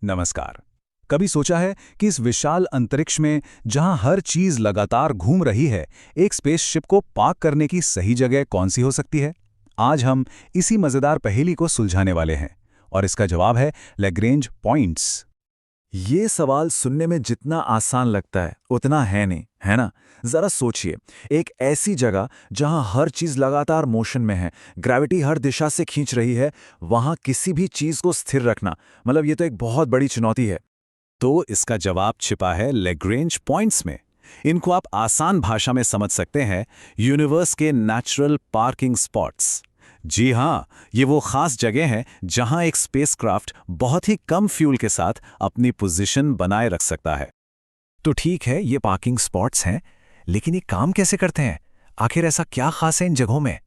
नमस्कार। कभी सोचा है कि इस विशाल अंतरिक्ष में जहां हर चीज लगातार घूम रही है, एक स्पेसशिप को पार्क करने की सही जगह कौन सी हो सकती है? आज हम इसी मजेदार पहेली को सुलझाने वाले हैं और इसका जवाब है लैग्रेंज पॉइंट्स। ये सवाल सुनने में जितना आसान लगता है उतना है नहीं, है ना? जरा सोचिए, एक ऐसी जगह जहां हर चीज लगातार मोशन में है, ग्रेविटी हर दिशा से खींच रही है, वहां किसी भी चीज को स्थिर रखना, मतलब ये तो एक बहुत बड़ी चुनौती है। तो इसका जवाब छिपा है लैग्रेंज पॉइंट्स में। इनको आप आसान भाषा में समझ सकते हैं, यूनिवर्स के नेचुरल पार्किंग स्पॉट्स। जी हाँ, ये वो खास जगह है जहां एक स्पेसक्राफ्ट बहुत ही कम फ्यूल के साथ अपनी पोजीशन बनाए रख सकता है। तो ठीक है, ये पार्किंग स्पॉट्स हैं, लेकिन ये काम कैसे करते हैं? आखिर ऐसा क्या खास है इन जगहों में?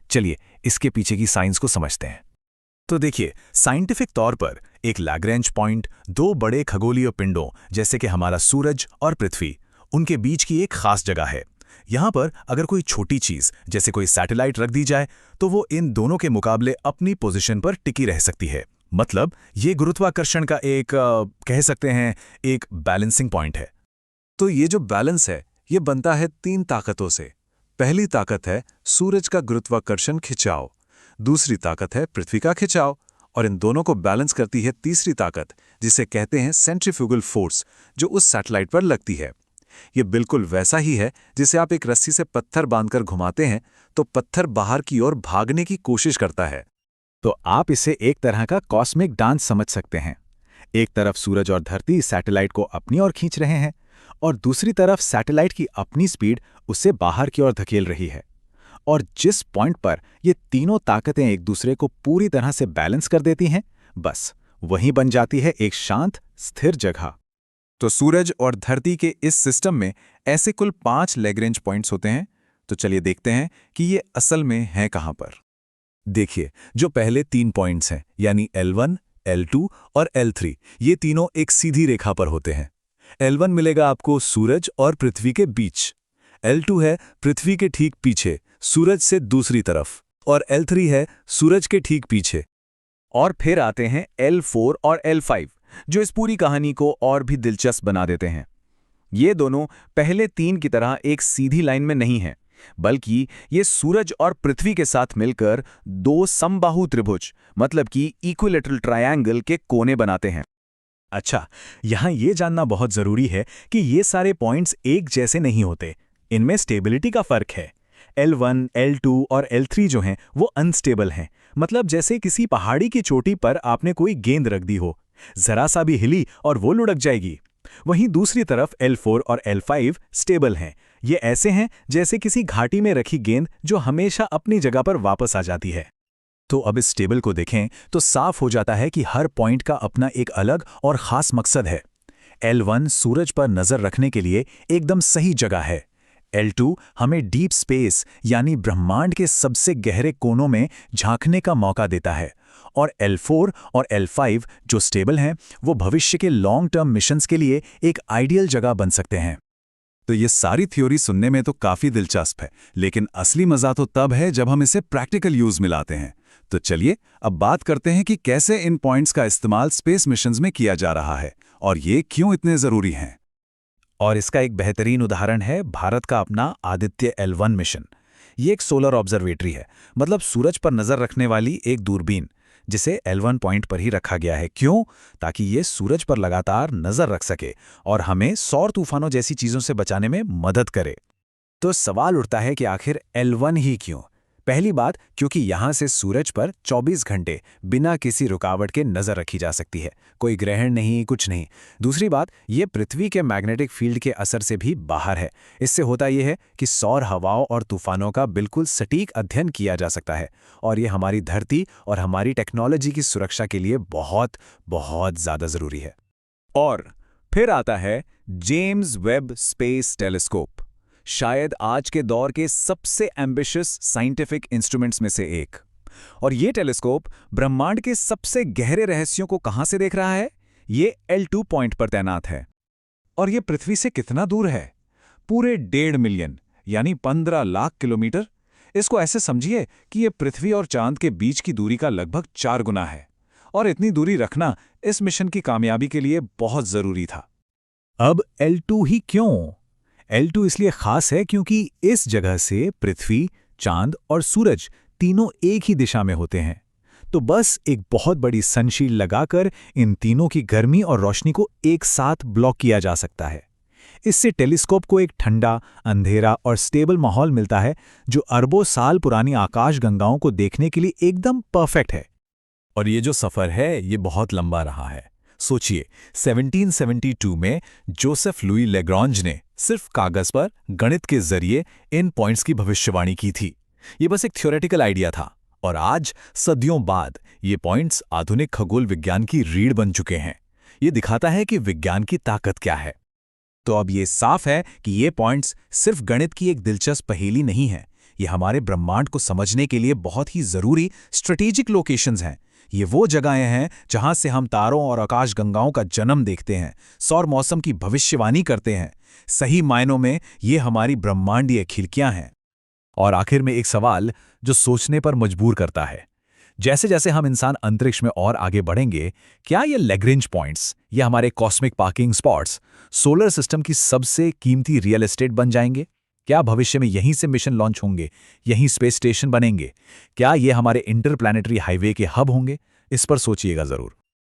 चलिए, इसके पीछे की साइंस को समझते हैं। तो देखिए, साइंटिफिक तौर पर एक लैग्रेंज पॉइंट दो बड़े खगोलीय पिंडों जैसे कि हमारा सूरज और पृथ्वी, उनके बीच की एक खास जगह है। यहां पर अगर कोई छोटी चीज जैसे कोई सैटेलाइट रख दी जाए तो वो इन दोनों के मुकाबले अपनी पोजीशन पर टिकी रह सकती है। मतलब ये गुरुत्वाकर्षण का एक कह सकते हैं एक बैलेंसिंग पॉइंट है। तो ये जो बैलेंस है, ये बनता है तीन ताकतों से। पहली ताकत है सूरज का गुरुत्वाकर्षण खिंचाव, दूसरी ताकत है पृथ्वी का खिंचाव, और इन दोनों को बैलेंस करती है तीसरी ताकत, जिसे कहते हैं सेंट्रीफ्यूगल फोर्स, जो उस सैटेलाइट पर लगती है। ये बिल्कुल वैसा ही है जिसे आप एक रस्सी से पत्थर बांधकर घुमाते हैं तो पत्थर बाहर की ओर भागने की कोशिश करता है। तो आप इसे एक तरह का कॉस्मिक डांस समझ सकते हैं। एक तरफ सूरज और धरती सैटेलाइट को अपनी ओर खींच रहे हैं और दूसरी तरफ सैटेलाइट की अपनी स्पीड उसे बाहर की ओर धकेल रही है। और जिस पॉइंट पर ये तीनों ताकतें एक दूसरे को पूरी तरह से बैलेंस कर देती हैं, बस वहीं बन जाती है एक शांत, स्थिर जगह। तो सूरज और धरती के इस सिस्टम में ऐसे कुल 5 लैग्रेंज पॉइंट्स होते हैं। तो चलिए देखते हैं कि ये असल में हैं कहां पर। देखिए, जो पहले 3 पॉइंट्स हैं यानी L1, L2 और L3, ये तीनों एक सीधी रेखा पर होते हैं। L1 मिलेगा आपको सूरज और पृथ्वी के बीच, L2 है पृथ्वी के ठीक पीछे सूरज से दूसरी तरफ, और L3 है सूरज के ठीक पीछे। और फिर आते हैं L4 और L5, जो इस पूरी कहानी को और भी दिलचस्प बना देते हैं। ये दोनों पहले 3 की तरह एक सीधी लाइन में नहीं हैं, बल्कि ये सूरज और पृथ्वी के साथ मिलकर दो समबाहु त्रिभुज, मतलब कि इक्विलैटरल ट्रायंगल के कोने बनाते हैं। अच्छा, यहां ये जानना बहुत जरूरी है कि ये सारे पॉइंट्स एक जैसे नहीं होते। इनमें स्टेबिलिटी का फर्क है। L1, L2 और L3 जो हैं वो अनस्टेबल हैं। मतलब जैसे किसी पहाड़ी की चोटी पर आपने कोई गेंद रख दी हो, जरा सा भी हिली और वो लुढ़क जाएगी। वहीं दूसरी तरफ L4 और L5 स्टेबल हैं। ये ऐसे हैं जैसे किसी घाटी में रखी गेंद जो हमेशा अपनी जगह पर वापस आ जाती है। तो अब इस टेबल को देखें तो साफ हो जाता है कि हर पॉइंट का अपना एक अलग और खास मकसद है। L1 सूरज पर नजर रखने के लिए एकदम सही जगह है। L2 हमें डीप स्पेस यानी ब्रह्मांड के सबसे गहरे कोनों में झांकने का मौका देता है। और L4 और L5 जो स्टेबल हैं, वो भविष्य के लॉन्ग टर्म मिशंस के लिए एक आइडियल जगह बन सकते हैं। तो ये सारी थ्योरी सुनने में तो काफी दिलचस्प है, लेकिन असली मजा तो तब है जब हम इसे प्रैक्टिकल यूज में लाते हैं। तो चलिए अब बात करते हैं कि कैसे इन पॉइंट्स का इस्तेमाल स्पेस मिशंस में किया जा रहा है और ये क्यों इतने जरूरी हैं। और इसका एक बेहतरीन उदाहरण है भारत का अपना आदित्य L1 मिशन। ये एक सोलर ऑब्जर्वेटरी है, मतलब सूरज पर नजर रखने वाली एक दूरबीन, जिसे L1 पॉइंट पर ही रखा गया है। क्यों? ताकि ये सूरज पर लगातार नजर रख सके और हमें सौर तूफानों जैसी चीजों से बचाने में मदद करे। तो सवाल उठता है कि आखिर L1 ही क्यों? पहली बात, क्योंकि यहां से सूरज पर 24 घंटे बिना किसी रुकावट के नजर रखी जा सकती है। कोई ग्रहण नहीं, कुछ नहीं। दूसरी बात, ये पृथ्वी के मैग्नेटिक फील्ड के असर से भी बाहर है। इससे होता यह है कि सौर हवाओं और तूफानों का बिल्कुल सटीक अध्ययन किया जा सकता है, और ये हमारी धरती और हमारी टेक्नोलॉजी की सुरक्षा के लिए बहुत बहुत ज्यादा जरूरी है। और फिर आता है जेम्स वेब स्पेस टेलीस्कोप, शायद आज के दौर के सबसे एम्बिशियस साइंटिफिक इंस्ट्रूमेंट्स में से एक। और ये टेलीस्कोप ब्रह्मांड के सबसे गहरे रहस्यों को कहां से देख रहा है? ये L2 पॉइंट पर तैनात है। और ये पृथ्वी से कितना दूर है? पूरे 1.5 मिलियन यानी 15 लाख किलोमीटर। इसको ऐसे समझिए कि ये पृथ्वी और चांद के बीच की दूरी का लगभग 4 गुना है। और इतनी दूरी रखना इस मिशन की कामयाबी के लिए बहुत जरूरी था। अब L2 ही क्यों? L2 इसलिए खास है क्योंकि इस जगह से पृथ्वी, चांद और सूरज तीनों एक ही दिशा में होते हैं। तो बस एक बहुत बड़ी सनशील्ड लगाकर इन तीनों की गर्मी और रोशनी को एक साथ ब्लॉक किया जा सकता है। इससे टेलीस्कोप को एक ठंडा, अंधेरा और स्टेबल माहौल मिलता है जो अरबों साल पुरानी आकाशगंगाओं को देखने के लिए एकदम परफेक्ट है। और ये जो सफ़र है ये बहुत लंबा रहा है। सोचिए 1772 में जोसेफ लुई लेग्रांज ने सिर्फ कागज पर गणित के जरिए इन पॉइंट्स की भविष्यवाणी की थी। ये बस एक थ्योरेटिकल आइडिया था और आज सदियों बाद ये पॉइंट्स आधुनिक खगोल विज्ञान की रीढ़ बन चुके हैं। ये दिखाता है कि विज्ञान की ताकत क्या है। तो अब ये साफ है कि ये पॉइंट्स सिर्फ गणित की एक दिलचस्प पहेली नहीं है, ये हमारे ब्रह्मांड को समझने के लिए बहुत ही जरूरी स्ट्रेटेजिक लोकेशंस हैं। ये वो जगहें हैं जहां से हम तारों और आकाशगंगाओं का जन्म देखते हैं, सौर मौसम की भविष्यवाणी करते हैं। सही मायनों में ये हमारी ब्रह्मांडीय खिड़कियां हैं। और आखिर में एक सवाल जो सोचने पर मजबूर करता है। जैसे जैसे हम इंसान अंतरिक्ष में और आगे बढ़ेंगे, क्या ये लैग्रेंज पॉइंट्स या हमारे cosmic parking spots solar system की सबसे कीमती रियल एस्टेट बन जाएंगे? क्या भविष्य में यहीं से मिशन लॉन्च होंगे, यहीं स्पेस स्टेशन बनेंगे? क्या ये हमारे इंटरप्लैनेटरी हाईवे के हब होंगे? इस पर सोचिएगा जरूर।